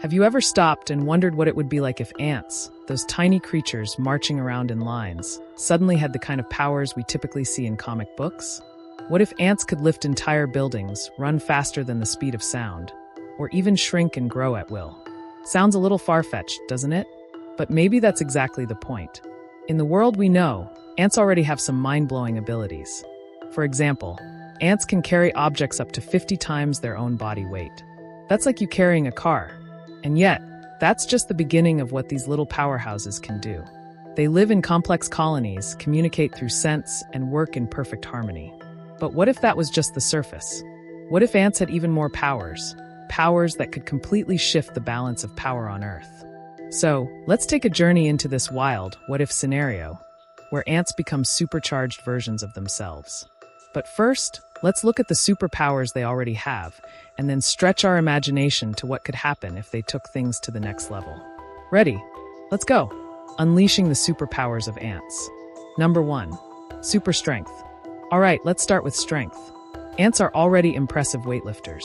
Have you ever stopped and wondered what it would be like if ants, those tiny creatures marching around in lines, suddenly had the kind of powers we typically see in comic books? What if ants could lift entire buildings, run faster than the speed of sound, or even shrink and grow at will? Sounds a little far-fetched, doesn't it? But maybe that's exactly the point. In the world we know, ants already have some mind-blowing abilities. For example, ants can carry objects up to 50 times their own body weight. That's like you carrying a car. And yet, that's just the beginning of what these little powerhouses can do. They live in complex colonies, communicate through sense, and work in perfect harmony. But what if that was just the surface? What if ants had even more powers? Powers that could completely shift the balance of power on Earth. So, let's take a journey into this wild what-if scenario, where ants become supercharged versions of themselves. But first, let's look at the superpowers they already have, and then stretch our imagination to what could happen if they took things to the next level. Ready? Let's go! Unleashing the superpowers of ants. Number 1. Super strength. Alright, let's start with strength. Ants are already impressive weightlifters.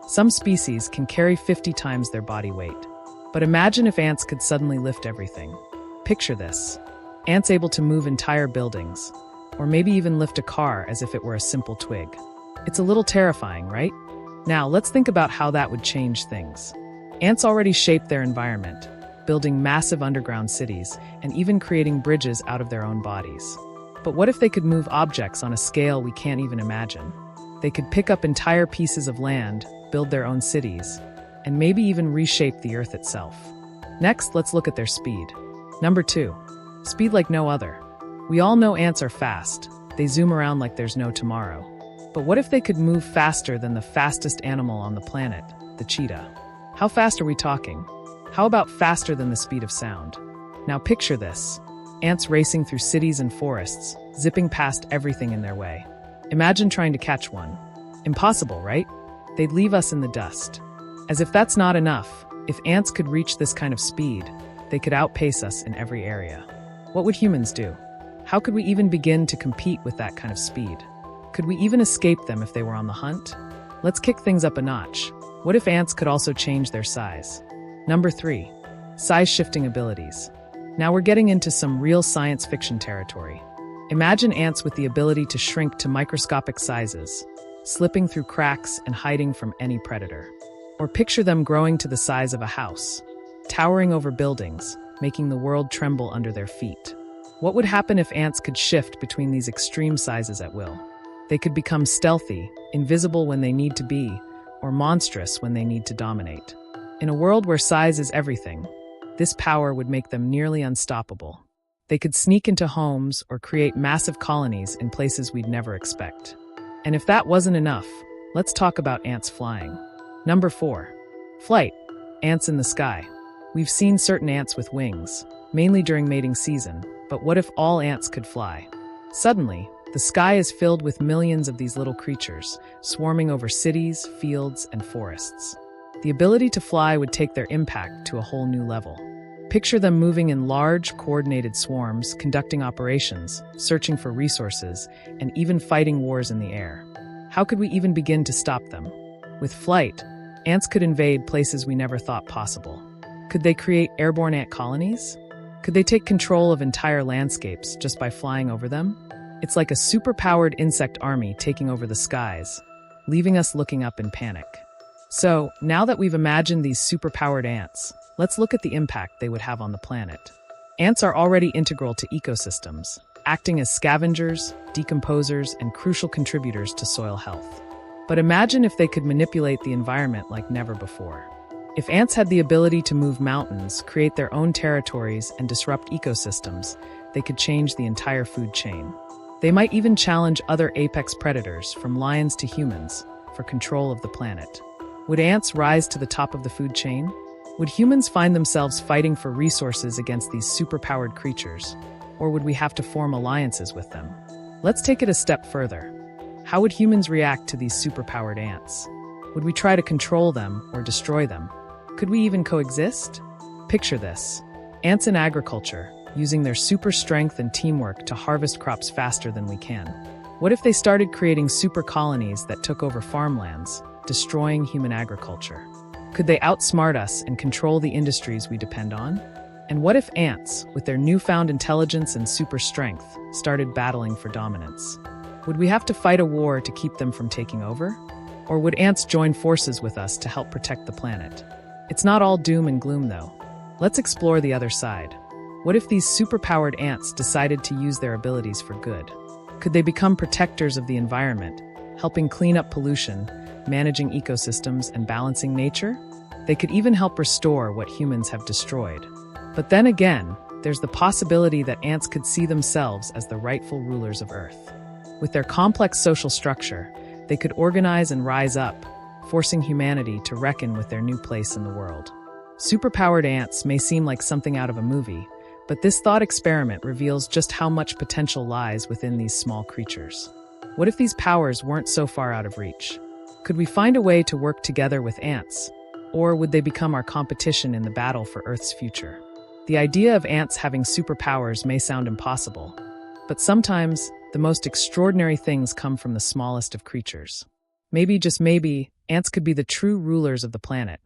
Some species can carry 50 times their body weight. But imagine if ants could suddenly lift everything. Picture this. Ants able to move entire buildings, or maybe even lift a car as if it were a simple twig. It's a little terrifying, right? Now, let's think about how that would change things. Ants already shape their environment, building massive underground cities and even creating bridges out of their own bodies. But what if they could move objects on a scale we can't even imagine? They could pick up entire pieces of land, build their own cities, and maybe even reshape the Earth itself. Next, let's look at their speed. Number 2. Speed like no other. We all know ants are fast. They zoom around like there's no tomorrow. But what if they could move faster than the fastest animal on the planet, the cheetah? How fast are we talking? How about faster than the speed of sound? Now picture this. Ants racing through cities and forests, zipping past everything in their way. Imagine trying to catch one. Impossible, right? They'd leave us in the dust. As if that's not enough, if ants could reach this kind of speed, they could outpace us in every area. What would humans do? How could we even begin to compete with that kind of speed? Could we even escape them if they were on the hunt? Let's kick things up a notch. What if ants could also change their size? Number 3. Size-shifting abilities. Now we're getting into some real science fiction territory. Imagine ants with the ability to shrink to microscopic sizes, slipping through cracks and hiding from any predator. Or picture them growing to the size of a house, towering over buildings, making the world tremble under their feet. What would happen if ants could shift between these extreme sizes at will? They could become stealthy, invisible when they need to be, or monstrous when they need to dominate. In a world where size is everything, this power would make them nearly unstoppable. They could sneak into homes or create massive colonies in places we'd never expect. And if that wasn't enough, let's talk about ants flying. Number 4. Flight. Ants in the sky. We've seen certain ants with wings, mainly during mating season, but what if all ants could fly? Suddenly, the sky is filled with millions of these little creatures, swarming over cities, fields, and forests. The ability to fly would take their impact to a whole new level. Picture them moving in large, coordinated swarms, conducting operations, searching for resources, and even fighting wars in the air. How could we even begin to stop them? With flight, ants could invade places we never thought possible. Could they create airborne ant colonies? Could they take control of entire landscapes just by flying over them? It's like a superpowered insect army taking over the skies, leaving us looking up in panic. So, now that we've imagined these superpowered ants, let's look at the impact they would have on the planet. Ants are already integral to ecosystems, acting as scavengers, decomposers, and crucial contributors to soil health. But imagine if they could manipulate the environment like never before. If ants had the ability to move mountains, create their own territories, and disrupt ecosystems, they could change the entire food chain. They might even challenge other apex predators, from lions to humans, for control of the planet. Would ants rise to the top of the food chain? Would humans find themselves fighting for resources against these superpowered creatures? Or would we have to form alliances with them? Let's take it a step further. How would humans react to these superpowered ants? Would we try to control them or destroy them? Could we even coexist? Picture this. Ants in agriculture, using their super strength and teamwork to harvest crops faster than we can. What if they started creating super colonies that took over farmlands, destroying human agriculture? Could they outsmart us and control the industries we depend on? And what if ants, with their newfound intelligence and super strength, started battling for dominance? Would we have to fight a war to keep them from taking over? Or would ants join forces with us to help protect the planet? It's not all doom and gloom, though. Let's explore the other side. What if these superpowered ants decided to use their abilities for good? Could they become protectors of the environment, helping clean up pollution, managing ecosystems, and balancing nature? They could even help restore what humans have destroyed. But then again, there's the possibility that ants could see themselves as the rightful rulers of Earth. With their complex social structure, they could organize and rise up, forcing humanity to reckon with their new place in the world. Superpowered ants may seem like something out of a movie, but this thought experiment reveals just how much potential lies within these small creatures. What if these powers weren't so far out of reach? Could we find a way to work together with ants? Or would they become our competition in the battle for Earth's future? The idea of ants having superpowers may sound impossible, but sometimes the most extraordinary things come from the smallest of creatures. Maybe, just maybe, ants could be the true rulers of the planet,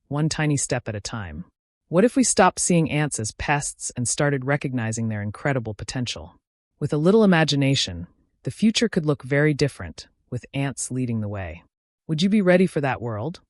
one tiny step at a time. What if we stopped seeing ants as pests and started recognizing their incredible potential? With a little imagination, the future could look very different, with ants leading the way. Would you be ready for that world?